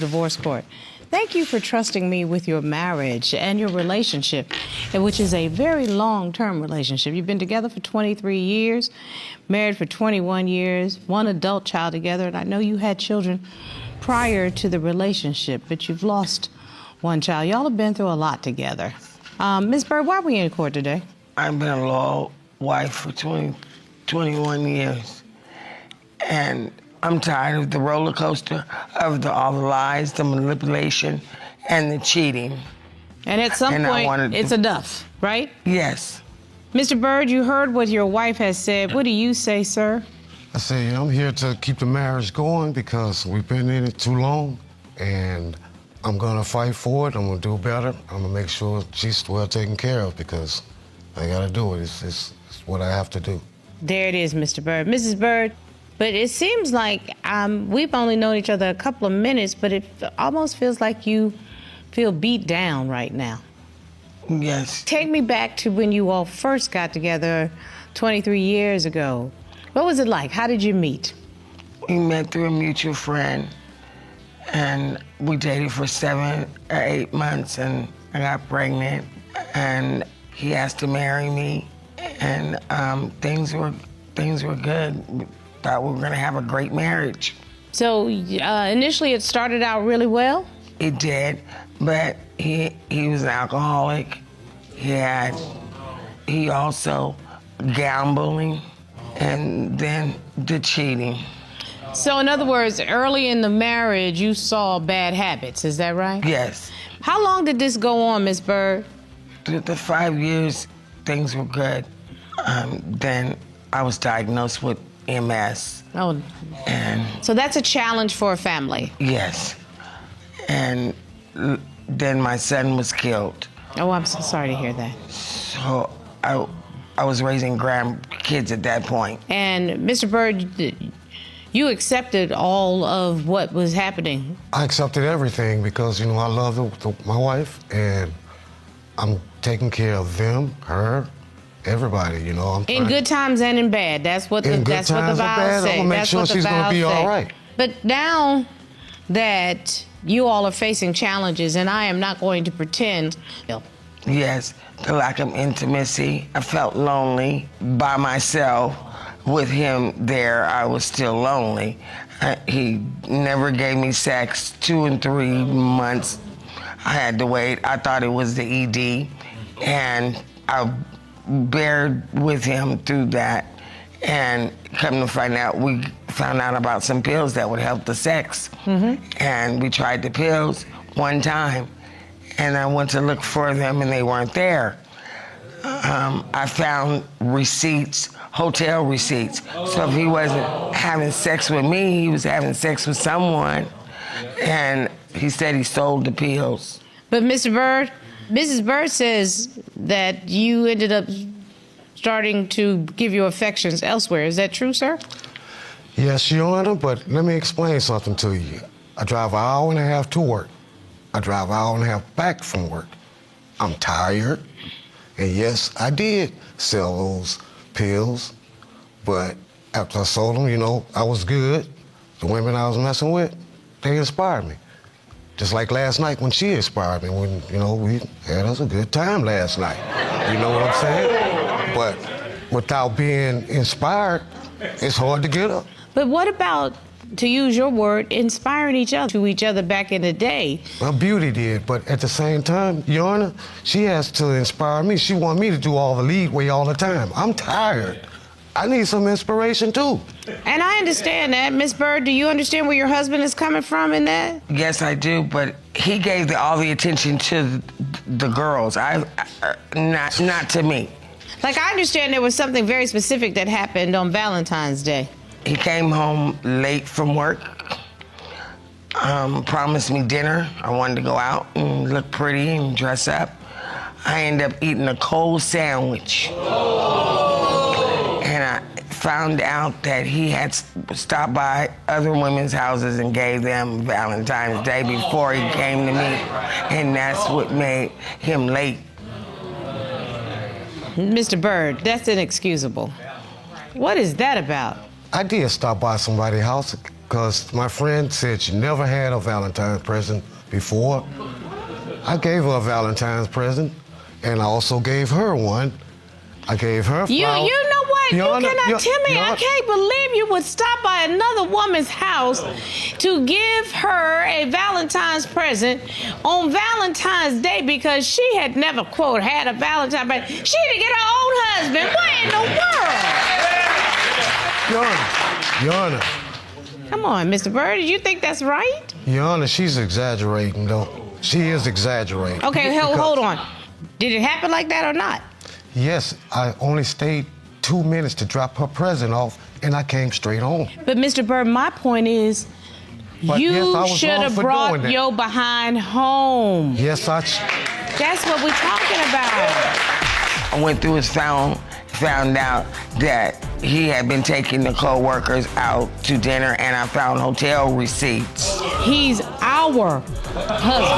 Divorce court. Thank you for trusting me with your marriage and your relationship, which is a very long-term relationship. You've been together for 23 years, married for 21 years, one adult child together, and I know you had children prior to the relationship, but you've lost one child. Y'all have been through a lot together. Ms. Byrd, why are we in court today? I've been a loyal wife for 21 years, and I'm tired of the roller coaster of all the lies, the manipulation, and the cheating. And at some point, it's enough, right? Yes. Mr. Byrd, you heard what your wife has said. What do you say, sir? I say, I'm here to keep the marriage going because we've been in it too long, and I'm gonna fight for it. I'm gonna do better. I'm gonna make sure she's well taken care of because I gotta do it. It's what I have to do. There it is, Mr. Byrd. Mrs. Byrd, but it seems like we've only known each other a couple of minutes, but it almost feels like you feel beat down right now. Yes. Take me back to when you all first got together 23 years ago. What was it like? How did you meet? We met through a mutual friend, and we dated for 7 or 8 months, and I got pregnant, and he asked to marry me, and things were good. We thought we were gonna have a great marriage. So initially it started out really well? It did, but he was an alcoholic. He also gambling, and then the cheating. So in other words, early in the marriage, you saw bad habits, is that right? Yes. How long did this go on, Miss Byrd? The 5 years, things were good. Then I was diagnosed with MS. Oh. And so that's a challenge for a family. Yes. And then my son was killed. Oh, I'm so sorry to hear that. So I was raising grandkids at that point. And Mr. Byrd, you accepted all of what was happening. I accepted everything because, I love my wife, and I'm taking care of them, her, everybody, In good times and in bad. That's what the vows say. I'm gonna make sure she's gonna be all right. But now that you all are facing challenges, and I am not going to pretend. Yes, the lack of intimacy. I felt lonely by myself. With him there, I was still lonely. He never gave me sex 2 and 3 months. I had to wait. I thought it was the ED, and I bared with him through that. And come to find out, we found out about some pills that would help the sex. Mm-hmm. And we tried the pills one time, and I went to look for them, and they weren't there. I found receipts, hotel receipts. So if he wasn't having sex with me, he was having sex with someone. And he said he sold the pills. But Mr. Byrd, Mrs. Byrd says that you ended up starting to give your affections elsewhere. Is that true, sir? Yes, Your Honor, but let me explain something to you. I drive an hour and a half to work. I drive an hour and a half back from work. I'm tired. And yes, I did sell those pills, but after I sold them, I was good. The women I was messing with, they inspired me. Just like last night when she inspired me, when, we had us a good time last night. You know what I'm saying? But without being inspired, it's hard to get up. But what about, to use your word, inspiring each other to each other back in the day? Well, Beauty did, but at the same time, Your Honor, she has to inspire me. She wants me to do all the lead way all the time. I'm tired. I need some inspiration, too. And I understand that. Miss Byrd, do you understand where your husband is coming from in that? Yes, I do, but he gave all the attention to the girls, not to me. Like, I understand there was something very specific that happened on Valentine's Day. He came home late from work, promised me dinner. I wanted to go out and look pretty and dress up. I ended up eating a cold sandwich. And I found out that he had stopped by other women's houses and gave them Valentine's Day before he came to me. And that's what made him late. Mr. Byrd, that's inexcusable. What is that about? I did stop by somebody's house because my friend said she never had a Valentine's present before. I gave her a Valentine's present, and I also gave her one. I gave her flowers. You know what? Your Honor, Timmy, I can't believe you would stop by another woman's house to give her a Valentine's present on Valentine's Day because she had never, quote, had a Valentine's present. She didn't get her own husband. What in the world? Your Honor. Come on, Mr. Byrd, do you think that's right? Your Honor, she's exaggerating, though. She is exaggerating. Okay, hold on. Did it happen like that or not? Yes, I only stayed 2 minutes to drop her present off, and I came straight home. But Mr. Byrd, my point is, you should have brought your behind home. Yes, That's what we're talking about. I went through his phone, found out that he had been taking the co-workers out to dinner, and I found hotel receipts. He's our husband.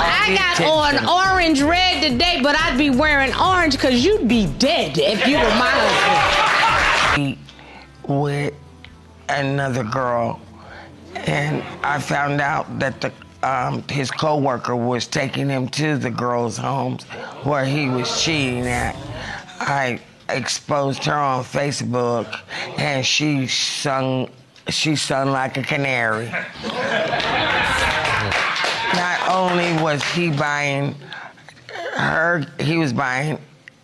I got on orange red today, but I'd be wearing orange because you'd be dead if you were my husband. With another girl, and I found out that his co-worker was taking him to the girls' homes where he was cheating at. I exposed her on Facebook, and she sung like a canary. Not only was he buying her, he was buying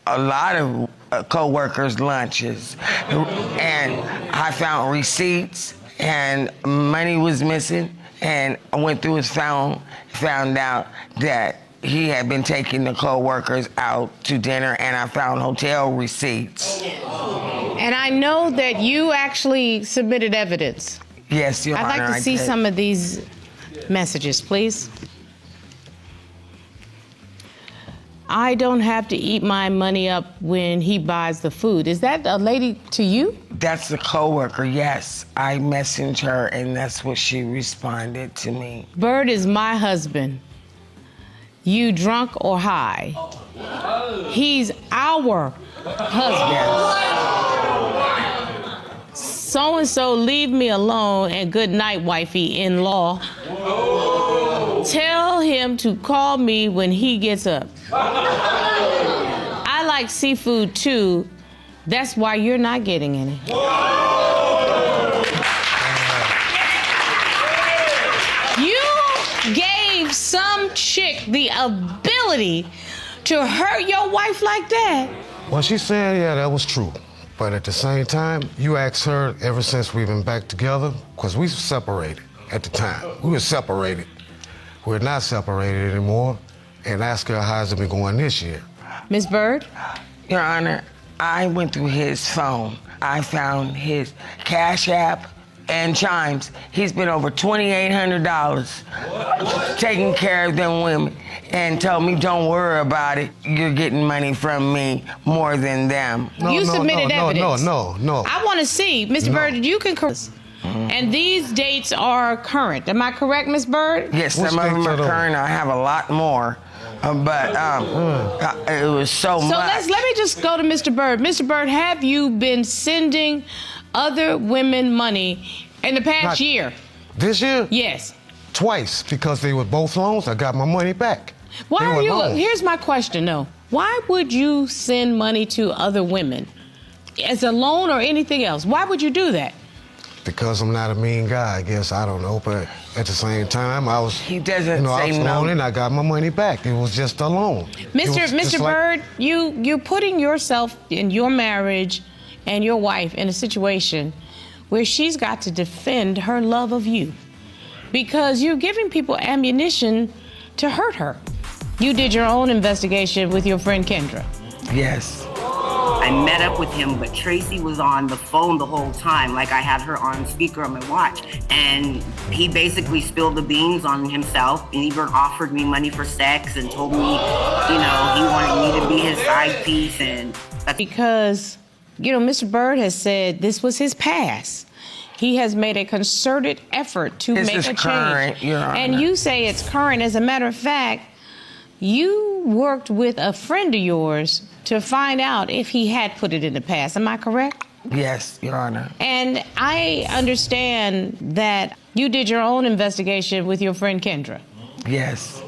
a lot of co-workers' lunches. And I found receipts, and money was missing. And I went through his phone, found out that he had been taking the co-workers out to dinner, and I found hotel receipts. And I know that you actually submitted evidence. Yes, Your Honor, I'd like to see some of these messages, please. I don't have to eat my money up when he buys the food. Is that a lady to you? That's the coworker, yes. I messaged her, and that's what she responded to me. Byrd is my husband. You drunk or high? He's our husband. So-and-so, leave me alone, and good night, wifey-in-law. Tell him to call me when he gets up. I like seafood too. That's why you're not getting any. You gave some chick the ability to hurt your wife like that. Well, she said, yeah, that was true. But at the same time, you asked her ever since we've been back together, because we were separated at the time. We were separated. We're not separated anymore, and ask her how's it been going this year. Ms. Byrd? Your Honor, I went through his phone. I found his Cash App and Chimes. He's been over $2,800 taking care of them women, and told me, don't worry about it. You're getting money from me more than them. You submitted evidence. No. I want to see. Ms. Byrd, you can correct. And these dates are current. Am I correct, Ms. Byrd? Yes, some of them are current. I have a lot more. But it was so much. So let me just go to Mr. Byrd. Mr. Byrd, have you been sending other women money in the past year? This year? Yes. Twice, because they were both loans. I got my money back. Why they are were you? loans. Here's my question, though. Why would you send money to other women as a loan or anything else? Why would you do that? Because I'm not a mean guy, I guess. I don't know. But at the same time, I was. He doesn't I say was no. loaning, I got my money back. It was just a loan. Mr. Byrd, you're putting yourself in your marriage and your wife in a situation where she's got to defend her love of you because you're giving people ammunition to hurt her. You did your own investigation with your friend Kendra. Yes. I met up with him, but Tracy was on the phone the whole time. Like, I had her on speaker on my watch. And he basically spilled the beans on himself and even offered me money for sex and told me, he wanted me to be his side piece. And because, Mr. Byrd has said this was his past. He has made a concerted effort to make a change. Current, Your Honor. And you say it's current. As a matter of fact, you worked with a friend of yours to find out if he had put it in the past. Am I correct? Yes, Your Honor. And I understand that you did your own investigation with your friend Kendra. Yes.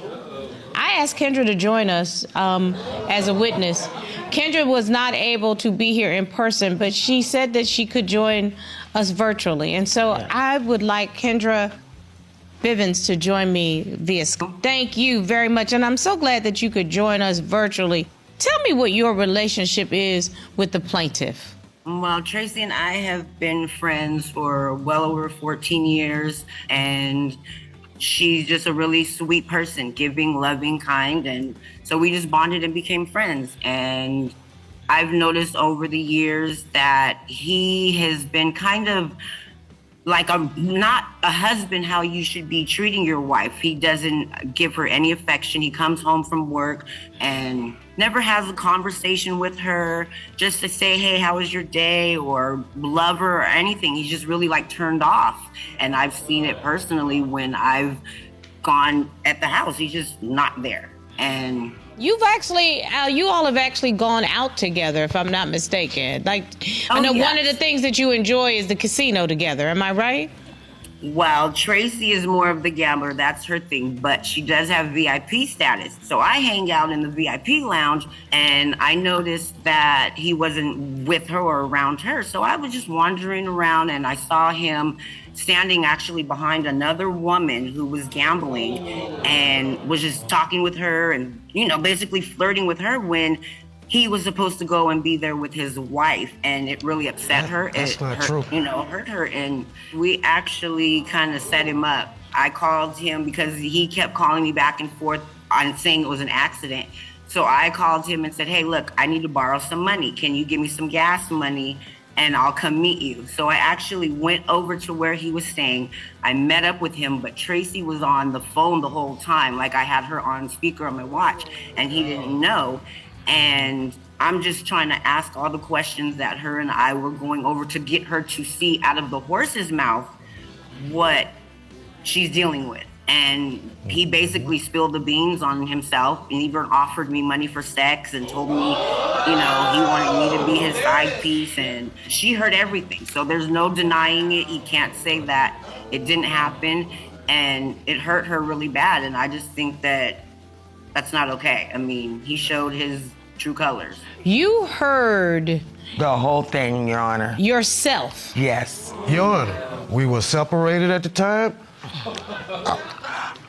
I asked Kendra to join us as a witness. Kendra was not able to be here in person, but she said that she could join us virtually. And so I would like Kendra Bivens to join me via Skype. Thank you very much. And I'm so glad that you could join us virtually. Tell me what your relationship is with the plaintiff. Well, Tracy and I have been friends for well over 14 years, and she's just a really sweet person, giving, loving, kind. And so we just bonded and became friends. And I've noticed over the years that he has been kind of like not a husband how you should be treating your wife. He doesn't give her any affection. He comes home from work and never has a conversation with her just to say, hey, how was your day, or love her or anything. He's just really like turned off. And I've seen it personally when I've gone at the house. He's just not there. And You've actually, you all have actually gone out together, if I'm not mistaken. Like, I know one of the things that you enjoy is the casino together. Am I right? Well, Tracy is more of the gambler. That's her thing. But she does have VIP status. So I hang out in the VIP lounge, and I noticed that he wasn't with her or around her. So I was just wandering around, and I saw him standing actually behind another woman who was gambling and was just talking with her and, you know, basically flirting with her when he was supposed to go and be there with his wife. And it really upset her. That's not true. You know, hurt her. And we actually kind of set him up. I called him because he kept calling me back and forth on saying it was an accident. So I called him and said, hey, look, I need to borrow some money. Can you give me some gas money? And I'll come meet you. So I actually went over to where he was staying. I met up with him, but Tracy was on the phone the whole time. Like, I had her on speaker on my watch, and he didn't know. And I'm just trying to ask all the questions that her and I were going over to get her to see out of the horse's mouth what she's dealing with. And he basically spilled the beans on himself, and even offered me money for sex and told me, you know, he wanted me to be his side piece, and she heard everything. So there's no denying it. He can't say that it didn't happen, and it hurt her really bad. And I just think that that's not okay. I mean, he showed his true colors. You heard The whole thing, Your Honor. yourself. Yes. Your Honor, we were separated at the time.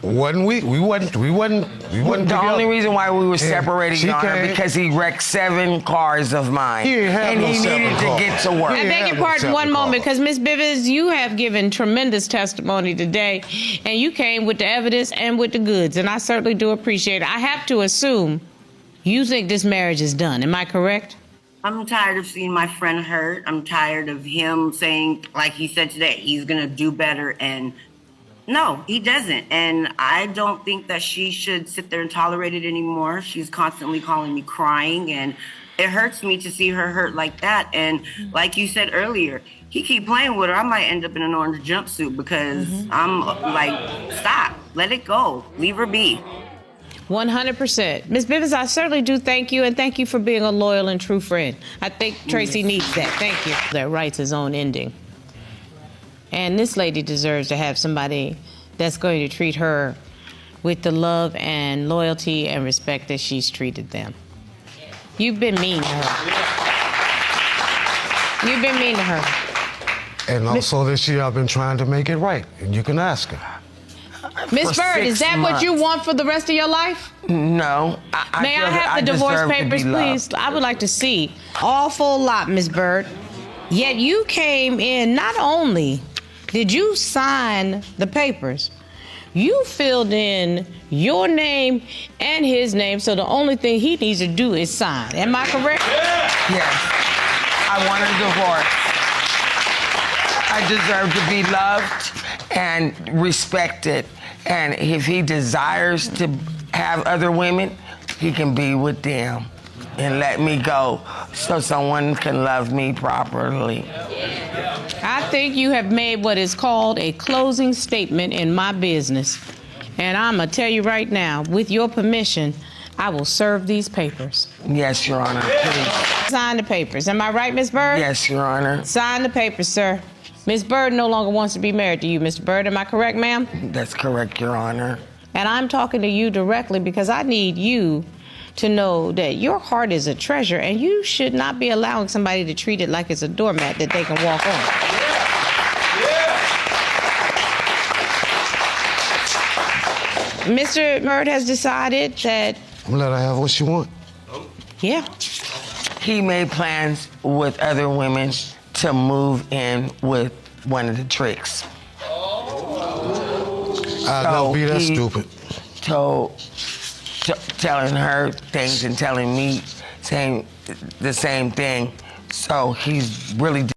Wasn't we? We wasn't The together. only reason why we were separated, she Your Honor, came- because he wrecked 7 cars of mine. He didn't have and no he 7 needed to cars. get to work. I Yeah, beg your no pardon separate one moment, call. because Ms. Bivens, you have given tremendous testimony today, and you came with the evidence and with the goods, and I certainly do appreciate it. I have to assume you think this marriage is done. Am I correct? I'm tired of seeing my friend hurt. I'm tired of him saying, like he said today, he's gonna do better, and no, he doesn't. And I don't think that she should sit there and tolerate it anymore. She's constantly calling me crying, and it hurts me to see her hurt like that. And like you said earlier, he keep playing with her, I might end up in an orange jumpsuit, because I'm like, stop, let it go, leave her be. 100%. Ms. Bivens, I certainly do thank you, and thank you for being a loyal and true friend. I think Tracy needs that. Thank you. That writes his own ending. And this lady deserves to have somebody that's going to treat her with the love and loyalty and respect that she's treated them. You've been mean to her. You've been mean to her. And also this year I've been trying to make it right, and you can ask her. Ms. For Byrd, is 6 that what you months. want for the rest of your life? No. May I feel that have the divorce deserve to papers, be loved. please? I would like to see. Awful lot, Ms. Byrd. Yet you came in, not only did you sign the papers, you filled in your name and his name, so the only thing he needs to do is sign. Am I correct? Yes. I want a divorce. I deserve to be loved and respected. And if he desires to have other women, he can be with them and let me go so someone can love me properly. I think you have made what is called a closing statement in my business. And I'm going to tell you right now, with your permission, I will serve these papers. Yes, Your Honor, please. Sign the papers. Am I right, Miss Byrd? Yes, Your Honor. Sign the papers, sir. Miss Byrd no longer wants to be married to you, Mr. Byrd. Am I correct, ma'am? That's correct, Your Honor. And I'm talking to you directly because I need you to know that your heart is a treasure and you should not be allowing somebody to treat it like it's a doormat that they can walk on. Mr. Byrd has decided that... I'm gonna let her have what she want. Yeah. He made plans with other women to move in with one of the tricks. I'd never be that stupid. Telling her things and telling me saying the same thing. So he's really